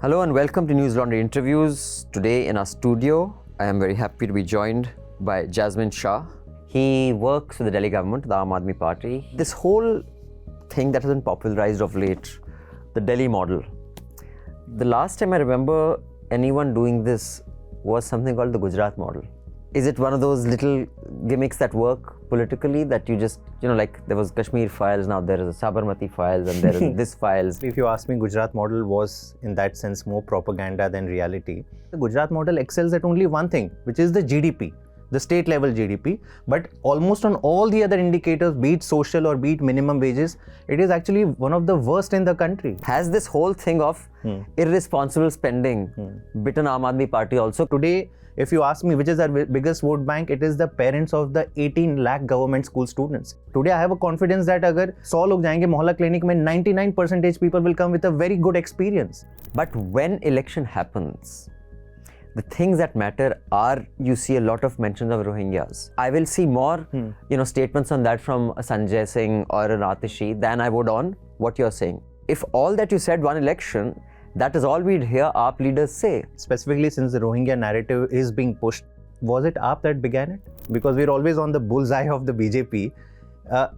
Hello and welcome to Newslaundry Interviews. Today in our studio, I am very happy to be joined by Jasmine Shah. He works for the Delhi government, the Aam Aadmi Party. This whole thing that has been popularized of late, the Delhi model. The last time I remember anyone doing this was something called the Gujarat model. Is it one of those little gimmicks that work politically that you just, like there was Kashmir files, now there is a Sabarmati files and there is this files. If you ask me, Gujarat model was in that sense more propaganda than reality. The Gujarat model excels at only one thing, which is the GDP, the state level GDP. But almost on all the other indicators, be it social or be it minimum wages, it is actually one of the worst in the country. Has this whole thing of irresponsible spending bitten Aam Aadmi Party also? Today, if you ask me which is our biggest vote bank, it is the parents of the 18 lakh government school students. Today, I have a confidence that agar 100 log jayenge mohalla clinic mein, 99% people will come with a very good experience. But when election happens, the things that matter are, you see a lot of mentions of Rohingyas. I will see more, statements on that from a Sanjay Singh or an Atishi than I would on what you're saying. If all that you said one election, that is all we'd hear AAP leaders say. Specifically, since the Rohingya narrative is being pushed, was it AAP that began it? Because we're always on the bullseye of the BJP.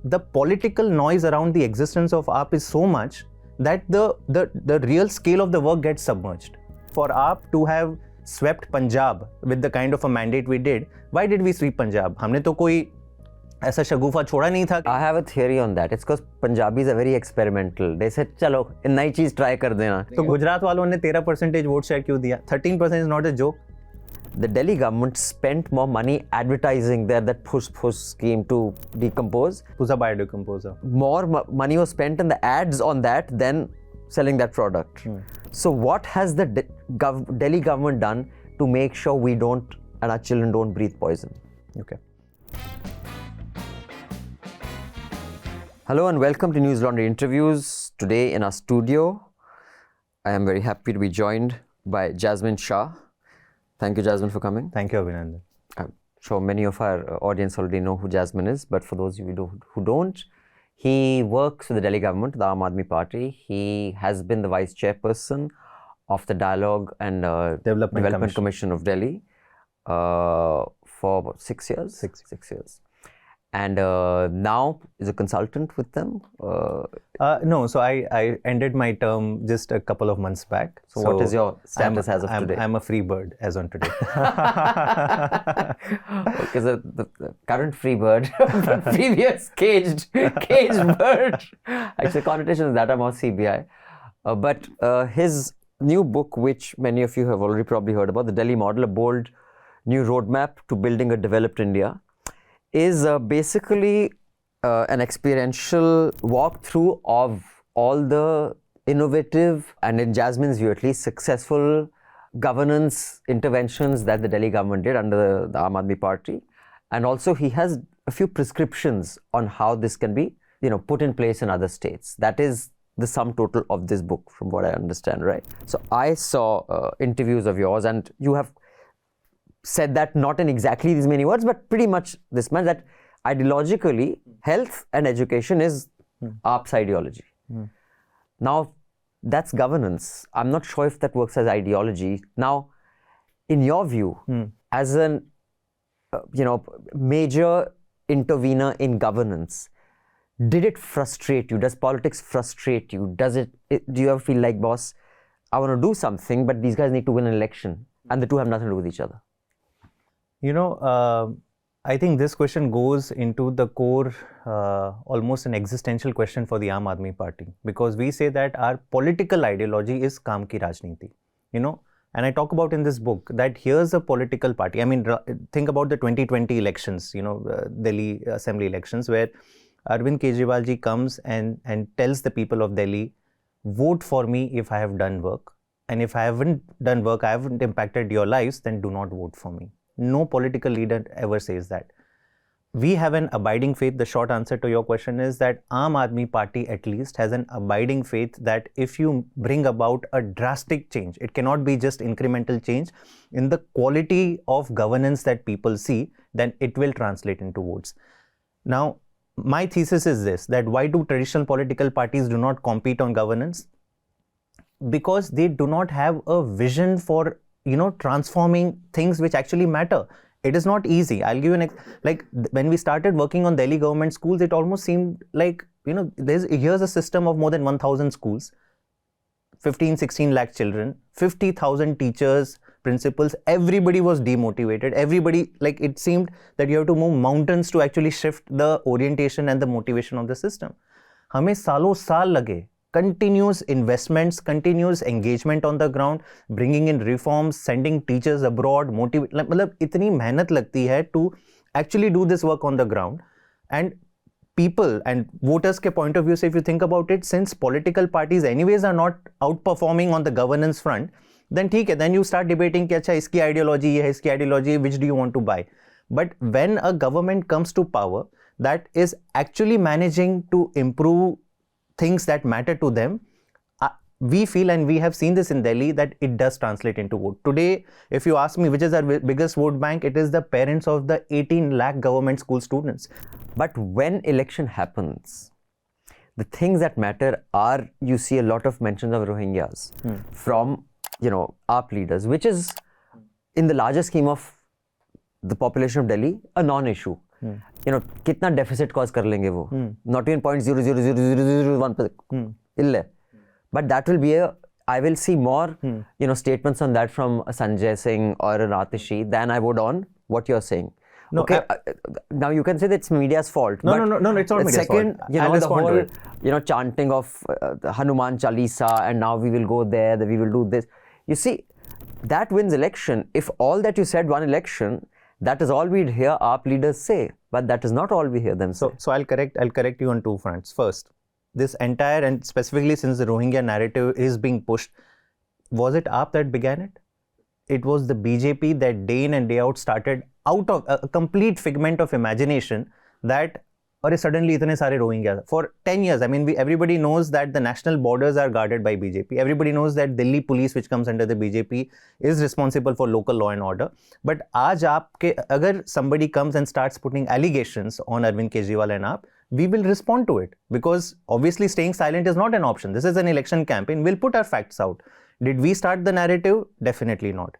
The political noise around the existence of AAP is so much that the real scale of the work gets submerged. For AAP to have swept Punjab with the kind of a mandate we did, why did we sweep Punjab? हमने तो कोई ऐसा शगुफा छोड़ा नहीं था. I have a theory on that. It's because Punjabis are very experimental. They said, चलो इन नई चीज try कर देना. तो गुजरात वालों ने 13% वोट शेयर क्यों दिया? 13% is not a joke. The Delhi government spent more money advertising there, that push scheme to decompose. Who's a biodecomposer? More money was spent in the ads on that than selling that product. So what has the Delhi government done to make sure we don't and our children don't breathe poison? Okay. Hello and welcome to Newslaundry Interviews. Today in our studio, I am very happy to be joined by Jasmine Shah. Thank you, Jasmine, for coming. Thank you, Abhinandan. I'm sure many of our audience already know who Jasmine is, but for those of you who don't, he works for the Delhi government, the Aam Aadmi Party. He has been the vice chairperson of the Dialogue and Development Commission of Delhi for about 6 years. Six years. And now is a consultant with them? No, so I ended my term just a couple of months back. So what is your status as of today? I'm a free bird as on today. Okay, so the current free bird, previous caged bird. Actually, the connotation is that I'm on CBI. But his new book, which many of you have already probably heard about, The Delhi Model, A Bold New Roadmap to Building a Developed India, is basically an experiential walkthrough of all the innovative and, in Jasmine's view at least, successful governance interventions that the Delhi government did under the Aam Aadmi Party. And also he has a few prescriptions on how this can be, put in place in other states. That is the sum total of this book, from what I understand, right? So I saw interviews of yours, and you have said that not in exactly these many words, but pretty much this much, that ideologically, health and education is AAP's ideology. Now, that's governance. I'm not sure if that works as ideology. Now, in your view, as an major intervener in governance, did it frustrate you? Does politics frustrate you? Do you ever feel like, boss, I want to do something, but these guys need to win an election, and the two have nothing to do with each other? I think this question goes into the core, almost an existential question for the Aam Aadmi Party, because we say that our political ideology is Kaam ki Rajniti, and I talk about in this book that here's a political party. I mean, think about the 2020 elections, Delhi assembly elections, where Arvind Kejriwal ji comes and tells the people of Delhi, vote for me if I have done work, and if I haven't done work, I haven't impacted your lives, then do not vote for me. No political leader ever says that. We have an abiding faith. The short answer to your question is that Aam Aadmi Party at least has an abiding faith that if you bring about a drastic change, it cannot be just incremental change in the quality of governance that people see, then it will translate into votes. Now, my thesis is this, that why do traditional political parties do not compete on governance? because they do not have a vision for, transforming things which actually matter. It is not easy. I'll give you like when we started working on Delhi government schools, it almost seemed like, here's a system of more than 1,000 schools, 16 lakh children, 50,000 teachers, principals, everybody was demotivated. Everybody, like, it seemed that you have to move mountains to actually shift the orientation and the motivation of the system. हमें सालों साल लगे, continuous investments, continuous engagement on the ground, bringing in reforms, sending teachers abroad, मतलब इतनी मेहनत लगती है to actually do this work on the ground. And people and voters के point of view, so if you think about it, since political parties anyways are not outperforming on the governance front, then ठीक है, then you start debating कि अच्छा इसकी ideology ये है, इसकी ideology, which do you want to buy? But when a government comes to power that is actually managing to improve things that matter to them, we feel, and we have seen this in Delhi, that it does translate into vote. Today, if you ask me which is our biggest vote bank, it is the parents of the 18 lakh government school students. But when election happens, the things that matter are, you see a lot of mentions of Rohingyas from, AAP leaders, which is, in the larger scheme of the population of Delhi, a non-issue. कितना deficit cause कर लेंगे वो? Not even 0.00001%. इल्ले. But that will be I will see more, statements on that from a Sanjay Singh or a Ratishi than I would on what you're saying. No, okay, now you can say that it's media's fault. No, it's not media's fault. Second, the whole, chanting of the Hanuman Chalisa, and now we will go there, that we will do this. You see, that wins election. If all that you said won election, that is all we'd hear AAP leaders say, but that is not all we hear them say. So I'll correct you on two fronts. First, this entire, and specifically since the Rohingya narrative is being pushed, was it AAP that began it? It was the BJP that day in and day out started out of a complete figment of imagination that suddenly itne sare Rohingya. For 10 years, everybody knows that the national borders are guarded by BJP. Everybody knows that Delhi police, which comes under the BJP, is responsible for local law and order. But agar somebody comes and starts putting allegations on Arvind Kejriwal and AAP, we will respond to it, because obviously staying silent is not an option. This is an election campaign. We'll put our facts out. Did we start the narrative? Definitely not.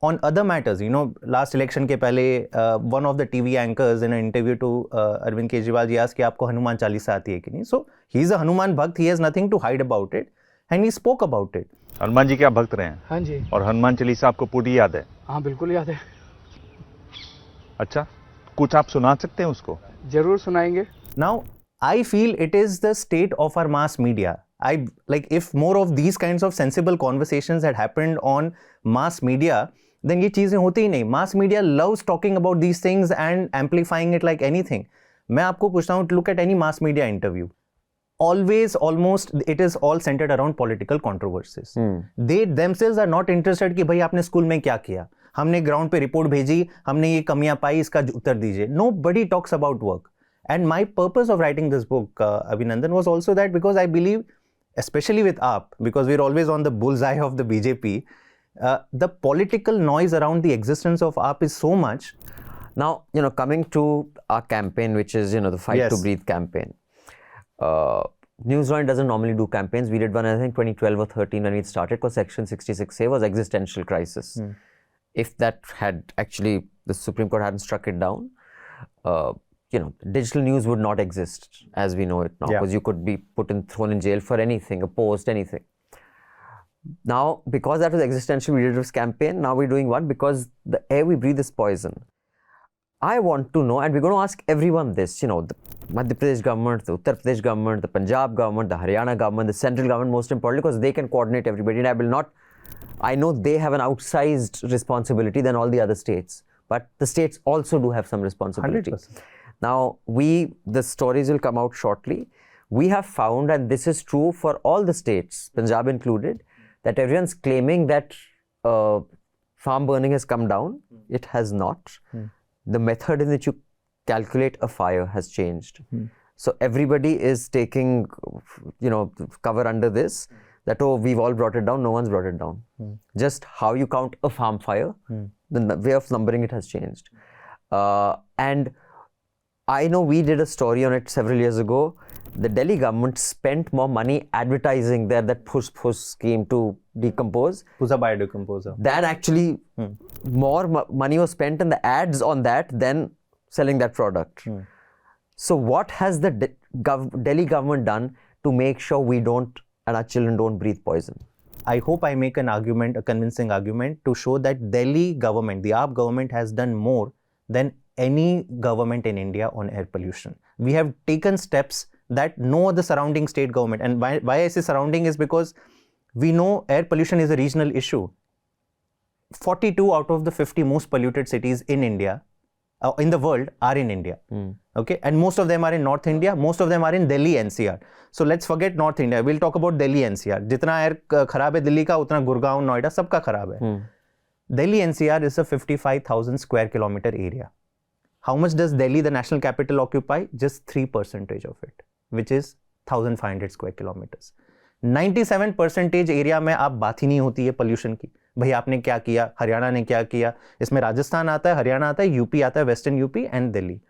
On other matters, last election ke pehle, one of the TV anchors in an interview to Arvind Kejriwal ji asked कि आपको हनुमान चालीसा आती है कि नहीं? So he's a Hanuman Bhakt. He has nothing to hide about it, and he spoke about it. Hanuman ji के आप भक्त रहे हैं? हाँ जी. और हनुमान चालीसा आपको पूरी याद है? हाँ, बिल्कुल याद है. अच्छा, कुछ आप सुना सकते हैं उसको? जरूर सुनाएंगे. Now, I feel it is the state of our mass media. If more of these kinds of sensible conversations had happened on mass media, then ये चीजें होती ही नहीं. Mass media loves talking about these things and amplifying it like anything. मैं आपको पूछता हूँ, look at any mass media interview. Always, almost, it is all centered around political controversies. They themselves are not interested कि भाई आपने school में क्या किया, हमने ग्राउंड पे रिपोर्ट भेजी, हमने ये कमियां पाई, इसका उत्तर दीजिए. Nobody talks about work. And my purpose of writing this book, Abhinandan, was also that because I believe, especially with AAP, because we're always on the bullseye of the BJP, the political noise around the existence of AAP is so much. Now, coming to our campaign, which is, the Fight to Breathe campaign. Newslaundry doesn't normally do campaigns. We did one, I think, 2012 or 13 when we started, because Section 66A was existential crisis. If that had actually, the Supreme Court hadn't struck it down, digital news would not exist as we know it now, because you could be thrown in jail for anything, a post, anything. Now, because that was existential, we did this campaign. Now we're doing one because the air we breathe is poison. I want to know, and we're going to ask everyone this, the Madhya Pradesh government, the Uttar Pradesh government, the Punjab government, the Haryana government, the central government, most importantly, because they can coordinate everybody. And I know they have an outsized responsibility than all the other states, but the states also do have some responsibility. 100%. Now, the stories will come out shortly. We have found, and this is true for all the states, Punjab included, that everyone's claiming that farm burning has come down. It has not. The method in which you calculate a fire has changed. So everybody is taking, cover under this, that, we've all brought it down, no one's brought it down. Just how you count a farm fire, the way of numbering it has changed. And I know we did a story on it several years ago, the Delhi government spent more money advertising that push scheme to decompose. Who's a biodecomposer? Than actually more money was spent in the ads on that than selling that product. So what has the Delhi government done to make sure we don't and our children don't breathe poison? I hope I make an argument, a convincing argument, to show that Delhi government, the AAP government, has done more than any government in India on air pollution. We have taken steps that no other surrounding state government, and why I say surrounding is because we know air pollution is a regional issue. 42 out of the 50 most polluted cities in India, in the world, are in India. Okay, and most of them are in North India, most of them are in Delhi NCR. So let's forget North India, we'll talk about Delhi NCR. Jitna air खराब है दिल्ली का, उतना गुड़गांव, नोएडा सबका खराब है. Delhi NCR is a 55,000 square kilometer area. How much does Delhi, the national capital, occupy? Just 3% of it, which is 1,500 square kilometers. 97% area में आप बात ही नहीं होती है पोल्यूशन की. भाई आपने क्या किया, हरियाणा ने क्या किया, इसमें राजस्थान आता है, हरियाणा आता है, यूपी आता है, वेस्टर्न यूपी एंड दिल्ली.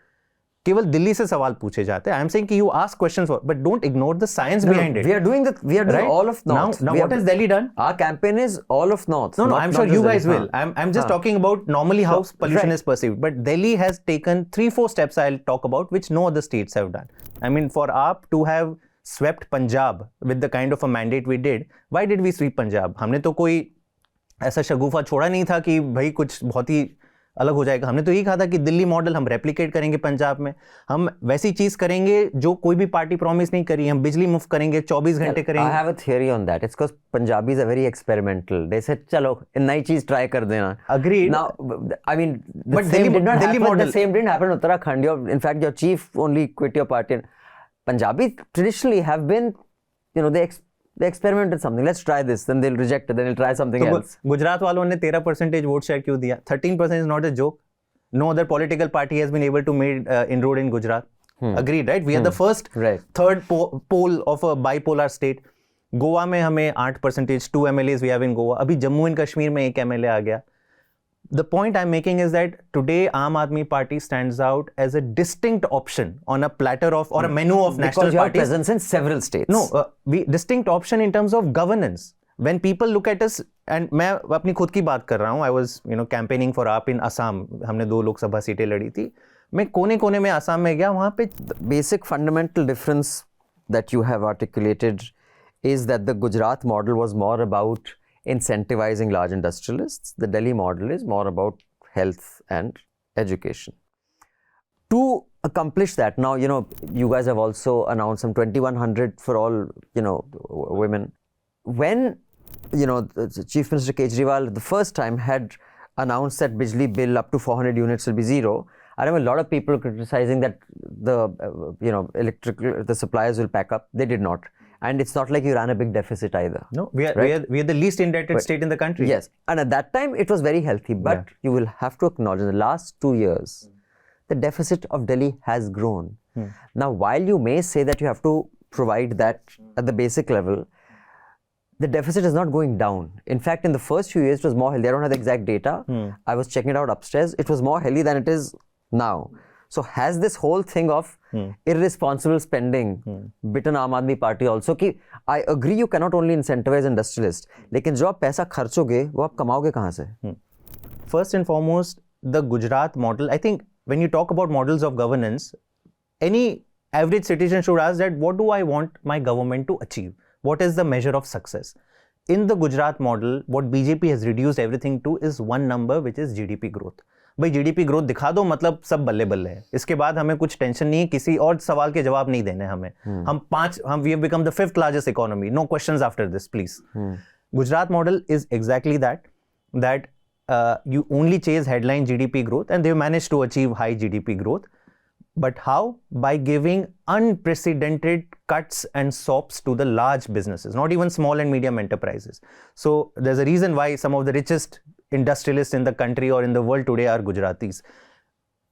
केवल दिल्ली से सवाल पूछे जाते हैं. आई एम सेइंग कि you ask questions but don't ignore the science behind it. We are doing all of North. Now what has Delhi done? Our campaign is all of North. No, I'm sure you guys will. I'm just talking about normally how pollution is perceived. But Delhi has taken 3-4 steps I'll talk about which no other states have done. I mean, for AAP to have swept Punjab with the kind of a mandate we did, why did we sweep Punjab? हमने तो कोई ऐसा शगुफा छोड़ा नहीं था कि भाई कुछ बहुत ही अलग हो जाएगा. हमने तो यही कहा था कि दिल्ली मॉडल हम रेप्लिकेट करेंगे पंजाब में. हम वैसी चीज करेंगे जो कोई भी पार्टी प्रॉमिस नहीं करी. हम बिजली मुफ्त करेंगे, 24 घंटे करेंगे. I have a theory on that. It's because Punjabis are very experimental. They said, चलो नई चीज try कर देना. Agreed. Now, I mean, but Delhi model, the same didn't happen in Uttarakhand. In fact, your chief only quit your party. Punjabis traditionally have been, they experiment with something. Let's try this. Then they'll reject it. Then they'll try something else. Gujarat वालों ने 13% vote share क्यों दिया? 13% is not a joke. No other political party has been able to make inroad in Gujarat. Agreed, right? We are the first, third pole of a bipolar state. Goa में हमें 8%, 2 MLAs we have in Goa. अभी Jammu and Kashmir में 1 MLA आ गया. The point I'm making is that today Aam Aadmi Party stands out as a distinct option on a platter of or a menu of national because you have parties. presence in several states. No, distinct option in terms of governance. When people look at us, and मैं अपनी खुद की बात कर रहा हूँ. I was campaigning for AAP in Assam. हमने 2 लोकसभा सीटें लड़ी थी. मैं कोने-कोने में असम में गया. वहाँ पे basic fundamental difference that you have articulated is that the Gujarat model was more about incentivizing large industrialists. The Delhi model is more about health and education. To accomplish that, now, you guys have also announced some 2,100 for all, women. When, Chief Minister Kejriwal the first time had announced that Bijli bill up to 400 units will be zero, I remember a lot of people criticizing that the suppliers will pack up. They did not. And it's not like you ran a big deficit either. No, we are the least indebted state in the country. Yes, and at that time it was very healthy. But you will have to acknowledge in the last 2 years, the deficit of Delhi has grown. Now, while you may say that you have to provide that at the basic level, the deficit is not going down. In fact, in the first few years, it was more healthy. I don't have the exact data. I was checking it out upstairs. It was more healthy than it is now. So has this whole thing of irresponsible spending bitten Aam Aadmi Party also? कि I agree you cannot only incentivize industrialists, लेकिन जो आप पैसा खर्चोगे वो आप कमाओगे कहाँ से? First and foremost, the Gujarat model. I think when you talk about models of governance, any average citizen should ask that what do I want my government to achieve? What is the measure of success? In the Gujarat model, what BJP has reduced everything to is one number, which is GDP growth. भाई GDP growth दिखा दो, मतलब सब बल्ले बल्ले है. इसके बाद हमें कुछ टेंशन नहीं है, किसी और सवाल के जवाब नहीं देने हमें. हम we have become the 5th largest economy. No questions after this, please. Gujarat model is exactly that you only chase headline GDP growth, and they managed to achieve high GDP growth. But how? By giving unprecedented cuts and sops to the large businesses, not even small and medium enterprises. So there's a reason why some of the richest industrialists in the country or in the world today are Gujaratis.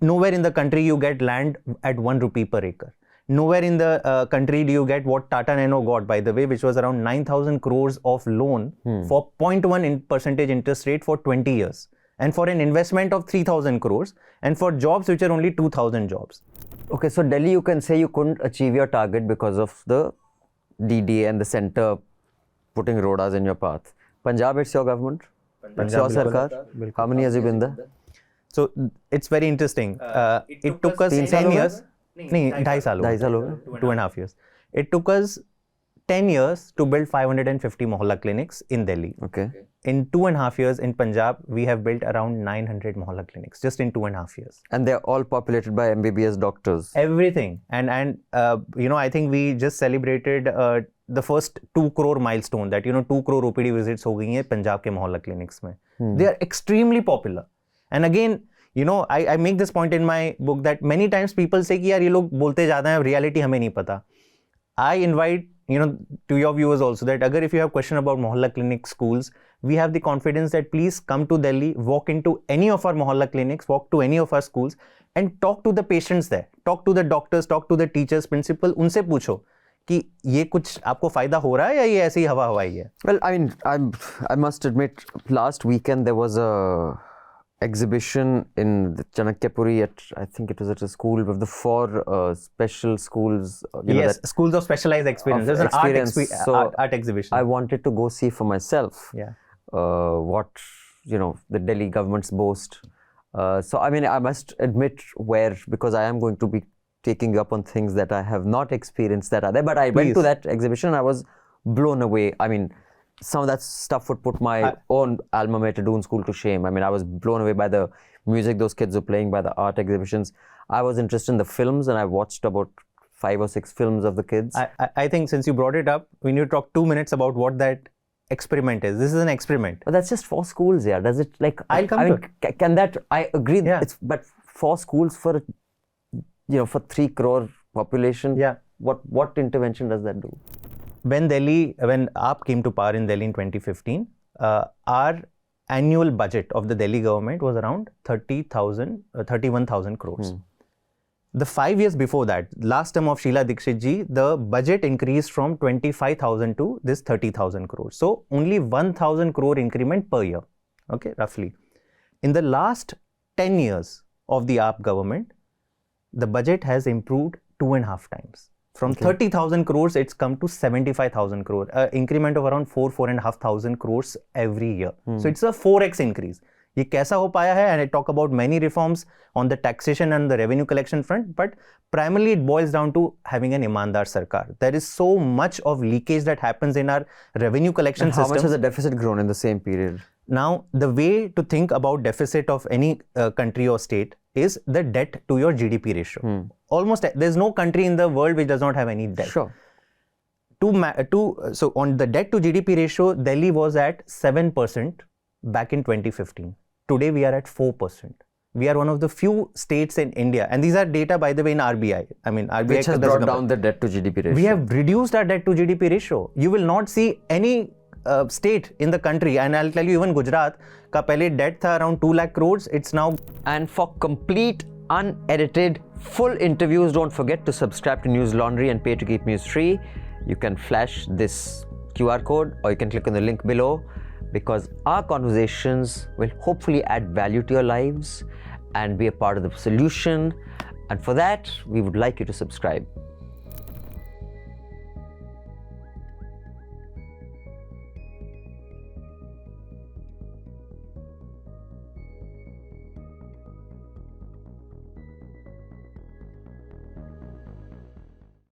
Nowhere in the country you get land at 1 rupee per acre. Nowhere in the country do you get what Tata Nano got, by the way, which was around 9,000 crores of loan for 0.1% interest rate for 20 years. And for an investment of 3,000 crores and for jobs which are only 2,000 jobs. Okay, so Delhi, you can say you couldn't achieve your target because of the DDA and the centre putting rodas in your path. Punjab, it's your government. It's your sarkar. How many years have you been there? So it's very interesting. It took us 10 years. नहीं 2.5 साल हो गए 2.5 years. It took us 10 years to build 550 mohalla clinics in Delhi. Okay. In 2.5 years in Punjab, we have built around 900 mohalla clinics just in 2.5 years. And they're all populated by MBBS doctors. Everything. And I think we just celebrated the first 2 crore milestone that 2 crore OPD visits हो गई हैं पंजाब के मोहल्ला clinics में. They are extremely popular. And again, I make this point in my book that many times people say कि यार ये लोग बोलते ज़्यादा हैं, reality हमें नहीं पता. I invite to your viewers also that agar if you have question about mohalla clinic schools, we have the confidence that please come to Delhi, walk into any of our mohalla clinics, walk to any of our schools and talk to the patients there, talk to the doctors, talk to the teachers, principal, उनसे पूछो कि ये कुछ आपको फायदा हो रहा है या ये ऐसे ही हवा हवाई है. Well, I mean, I must admit, last weekend there was a exhibition in the Chanakyapuri I think it was at a school with the 4 special schools. Yes, schools of specialized experience. There's an art exhibition. I wanted to go see for myself. Yeah. What the Delhi government's boast. So I mean, I must admit because I am going to be taking up on things that I have not experienced that are there. But I went to that exhibition and I was blown away. I mean, some of that stuff would put my own alma mater, Doon School, to shame. I mean, I was blown away by the music those kids were playing, by the art exhibitions. I was interested in the films and I watched about 5 or 6 films of the kids. I think since you brought it up, we need to talk 2 minutes about what that experiment is. This is an experiment. But that's just 4 schools, yeah. Does it can that, I agree, yeah. But 4 schools for, for 3 crore population, yeah. What intervention does that do? When AAP came to power in Delhi in 2015, our annual budget of the Delhi government was around 31,000 crores. The 5 years before that, last term of Sheila Dikshit ji, the budget increased from 25,000 to this 30,000 crores. So only 1,000 crore increment per year, okay, roughly. In the last 10 years of the AAP government, the budget has improved 2.5 times. From 30,000 crores, it's come to 75,000 crore, increment of around 4,500 crores every year. So it's a 4x increase. ये कैसा हो पाया है? And I talk about many reforms on the taxation and the revenue collection front, but primarily it boils down to having an imandar sarkar. There is so much of leakage that happens in our revenue collection system. How much has the deficit grown in the same period? Now, the way to think about deficit of any country or state is the debt to your GDP ratio. Almost, there's no country in the world which does not have any debt. Sure. So on the debt to GDP ratio, Delhi was at 7% back in 2015. Today we are at 4%. We are one of the few states in India, and these are data, by the way, in RBI. I mean, RBI which has brought down the debt to GDP ratio. We have reduced our debt to GDP ratio. You will not see any state in the country, and I'll tell you, even Gujarat ka pehle debt tha around 2 lakh crores. It's now. And for complete, unedited, full interviews, don't forget to subscribe to News Laundry and pay to keep news free. You can flash this QR code or you can click on the link below, because our conversations will hopefully add value to your lives and be a part of the solution. And for that, we would like you to subscribe.